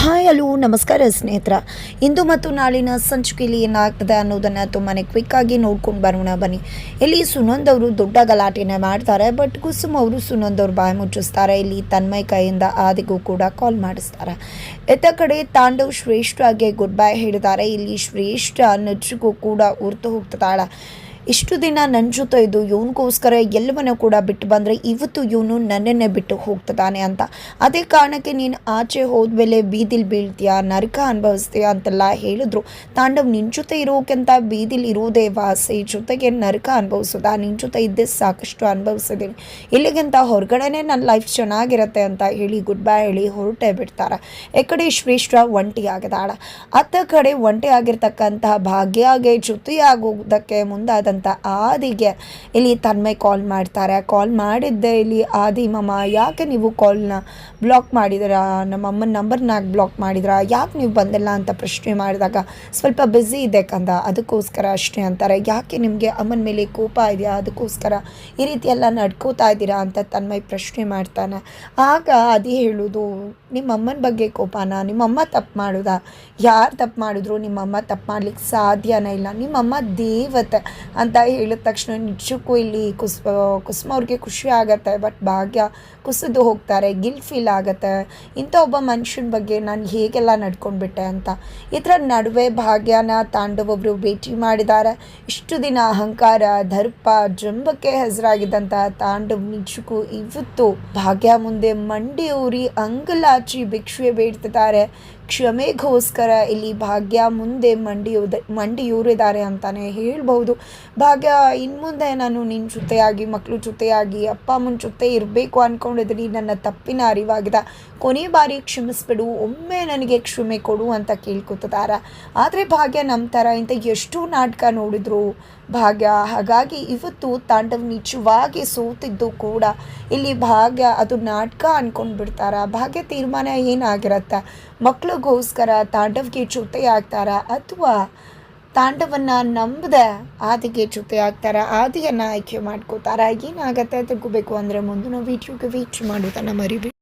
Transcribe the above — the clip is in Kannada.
ಹಾಯ್ ಹಲೋ ನಮಸ್ಕಾರ ಸ್ನೇಹಿತರ. ಇಂದು ಮತ್ತು ನಾಳಿನ ಸಂಚಿಕೆಯಲ್ಲಿ ಏನಾಗ್ತದೆ ಅನ್ನೋದನ್ನು ತುಂಬಾ ಕ್ವಿಕ್ಕಾಗಿ ನೋಡ್ಕೊಂಡು ಬರೋಣ ಬನ್ನಿ. ಇಲ್ಲಿ ಸುನಂದ್ ಅವರು ದೊಡ್ಡ ಗಲಾಟೆನ ಮಾಡ್ತಾರೆ. ಬಟ್ ಕುಸುಮ್ ಅವರು ಸುನಂದ್ ಅವ್ರು ಬಾಯಿ ಮುಚ್ಚಿಸ್ತಾರೆ. ಇಲ್ಲಿ ತನ್ಮಯ್ ಕೈಯಿಂದ ಆದಿಗೂ ಕೂಡ ಕಾಲ್ ಮಾಡಿಸ್ತಾರೆ. ಎತ್ತ ಕಡೆ ತಾಂಡವ್ ಶ್ರೇಷ್ಠಗೆ ಗುಡ್ ಬೈ ಹೇಳಿದ್ದಾರೆ. ಇಲ್ಲಿ ಶ್ರೇಷ್ಠ ನಜ್ಜಿಗೂ ಕೂಡ ಉರ್ತು ಹೋಗ್ತಾಳೆ. ಇಷ್ಟು ದಿನ ನನ್ನ ಜೊತೆ ಇದು ಇವನಿಗೋಸ್ಕರ ಎಲ್ಲವನ್ನೂ ಕೂಡ ಬಿಟ್ಟು ಬಂದರೆ ಇವತ್ತು ಇವನು ನನ್ನನ್ನೇ ಬಿಟ್ಟು ಹೋಗ್ತದಾನೆ ಅಂತ. ಅದೇ ಕಾರಣಕ್ಕೆ ನೀನು ಆಚೆ ಹೋದ್ಮೇಲೆ ಬೀದಿಲಿ ಬೀಳ್ತೀಯಾ, ನರಕ ಅನುಭವಿಸ್ತೀಯಾ ಅಂತೆಲ್ಲ ಹೇಳಿದ್ರು. ತಾಂಡವ್ ನಿನ್ನ ಜೊತೆ ಇರೋಕ್ಕಿಂತ ಬೀದಿಲಿ ಇರೋದೇ ವಾಸಿ, ಜೊತೆಗೆ ನರಕ ಅನುಭವಿಸೋದ, ನಿನ್ನ ಜೊತೆ ಇದ್ದೇ ಸಾಕಷ್ಟು ಅನುಭವಿಸಿದ್ದೀನಿ, ಇಲ್ಲಿಗಿಂತ ಹೊರಗಡೆನೇ ನನ್ನ ಲೈಫ್ ಚೆನ್ನಾಗಿರುತ್ತೆ ಅಂತ ಹೇಳಿ ಗುಡ್ ಬೈ ಹೇಳಿ ಹೊರಟೇ ಬಿಡ್ತಾರೆ. ಈ ಕಡೆ ಶ್ರೇಷ್ಠ ಒಂಟಿ ಆಗಿದಾಳ. ಅತ್ತ ಕಡೆ ಒಂಟಿ ಆಗಿರ್ತಕ್ಕಂತಹ ಭಾಗ್ಯಗೆ ಜೊತೆಯಾಗೋದಕ್ಕೆ ಮುಂದಾದ ಆದಿಗೆ ಇಲ್ಲಿ ತನ್ಮಯ್ ಕಾಲ್ ಮಾಡ್ತಾರೆ. ಕಾಲ್ ಮಾಡಿದ್ದೆ ಇಲ್ಲಿ ಆದಿ ಮಾಮ ಯಾಕೆ ನೀವು ಕಾಲ್ನ ಬ್ಲಾಕ್ ಮಾಡಿದಿರಾ, ನಮ್ಮ ಅಮ್ಮನ ನಂಬರ್ನ ಬ್ಲಾಕ್ ಮಾಡಿದ್ರಾ, ಯಾಕೆ ನೀವು ಬಂದಿಲ್ಲ ಅಂತ ಪ್ರಶ್ನೆ ಮಾಡಿದಾಗ ಸ್ವಲ್ಪ ಬ್ಯುಸಿ ಇದೆ ಕಂದ ಅದಕ್ಕೋಸ್ಕರ ಅಷ್ಟೇ ಅಂತಾರೆ. ಯಾಕೆ ನಿಮಗೆ ಅಮ್ಮನ ಮೇಲೆ ಕೋಪ ಇದೆಯಾ, ಅದಕ್ಕೋಸ್ಕರ ಈ ರೀತಿ ಎಲ್ಲ ನಡ್ಕೋತಾ ಇದ್ದೀರಾ ಅಂತ ತನ್ಮಯ್ ಪ್ರಶ್ನೆ ಮಾಡ್ತಾನೆ. ಆಗ ಆದಿ ಹೇಳೋದು, ನಿಮ್ಮ ಅಮ್ಮನ ಬಗ್ಗೆ ಕೋಪನ, ನಿಮ್ಮಮ್ಮ ತಪ್ಪು ಮಾಡೋದಾ, ಯಾರು ತಪ್ಪು ಮಾಡಿದ್ರು ನಿಮ್ಮಮ್ಮ ತಪ್ಪು ಮಾಡ್ಲಿಕ್ಕೆ ಸಾಧ್ಯನೇ ಇಲ್ಲ, ನಿಮ್ಮಮ್ಮ ದೇವತೆ ಅಂತ ಹೇಳಿದ ತಕ್ಷಣ ನಿಜಕ್ಕೂ ಇಲ್ಲಿ ಕುಸುಮ ಅವ್ರಿಗೆ ಖುಷಿ ಆಗತ್ತೆ. ಬಟ್ ಭಾಗ್ಯ ಕುಸಿದು ಹೋಗ್ತಾರೆ, ಗಿಲ್ಟ್ ಫೀಲ್ ಆಗುತ್ತೆ. ಇಂಥ ಒಬ್ಬ ಮನುಷ್ಯನ ಬಗ್ಗೆ ನಾನು ಹೇಗೆಲ್ಲ ನಡ್ಕೊಂಡ್ಬಿಟ್ಟೆ ಅಂತ. ಇದರ ನಡುವೆ ಭಾಗ್ಯನ ತಾಂಡವ್ ಒಬ್ಬರು ಭೇಟಿ ಮಾಡಿದ್ದಾರೆ. ಇಷ್ಟು ದಿನ ಅಹಂಕಾರ, ದರ್ಪ, ಜಂಬಕ್ಕೆ ಹೆಸರಾಗಿದ್ದಂಥ ತಾಂಡವ್ ನಿಜಕ್ಕೂ ಇವತ್ತು ಭಾಗ್ಯ ಮುಂದೆ ಮಂಡಿಯೂರಿ ಅಂಗಲಾಚಿ ಭಿಕ್ಷೆ ಬೇಡ್ತಿದ್ದಾರೆ. ಕ್ಷಮೆಗೋಸ್ಕರ ಇಲ್ಲಿ ಭಾಗ್ಯ ಮುಂದೆ ಮಂಡಿಯೂರಿದ್ದಾರೆ ಅಂತಲೇ ಹೇಳ್ಬೋದು. ಭಾಗ್ಯ ಇನ್ಮುಂದೆ ನಾನು ನಿನ್ನ ಜೊತೆಯಾಗಿ, ಮಕ್ಕಳು ಜೊತೆಯಾಗಿ, ಅಪ್ಪ ಅಮ್ಮನ ಜೊತೆ ಇರಬೇಕು ಅಂದ್ಕೊಂಡಿದ್ದೀನಿ, ನನ್ನ ತಪ್ಪಿನ ಅರಿವಾಗಿದೆ, ಕೊನೆ ಬಾರಿ ಕ್ಷಮಿಸ್ಬಿಡು, ಒಮ್ಮೆ ನನಗೆ ಕ್ಷಮೆ ಕೊಡು ಅಂತ ಕೇಳ್ಕೊತಿದ್ದಾರೆ. ಆದರೆ ಭಾಗ್ಯ ನಂಬ್ತಾರ. ಇಂಥ ಎಷ್ಟೋ ನಾಟಕ ನೋಡಿದ್ರು ಭಾಗ್ಯ. ಹಾಗಾಗಿ ಇವತ್ತು ತಾಂಡವ್ ನಿಜವಾಗಿ ಸೋತಿದ್ದು ಕೂಡ ಇಲ್ಲಿ ಭಾಗ್ಯ ಅದು ನಾಟಕ ಅಂದ್ಕೊಂಡು ಬಿಡ್ತಾರ. ಭಾಗ್ಯ ತೀರ್ಮಾನ ಏನಾಗಿರುತ್ತೆ, ಮಕ್ಕಳಿಗೋಸ್ಕರ ತಾಂಡವ್ಗೆ ಜೊತೆ ಆಗ್ತಾರ ಅಥವಾ ತಾಂಡವನ್ನು ನಂಬದೆ ಆದಿಗೆ ಜೊತೆ ಆಗ್ತಾರ, ಆದಿಯನ್ನು ಆಯ್ಕೆ ಮಾಡ್ಕೋತಾರ, ಏನಾಗತ್ತೆ ತಿಳ್ಕೋಬೇಕು ಅಂದರೆ ಮುಂದಿನ ವೀಡಿಯೋಗೆ ವೀಕ್ಷಣೆ ಮಾಡೋದನ್ನು ಮರಿಬೇಡಿ.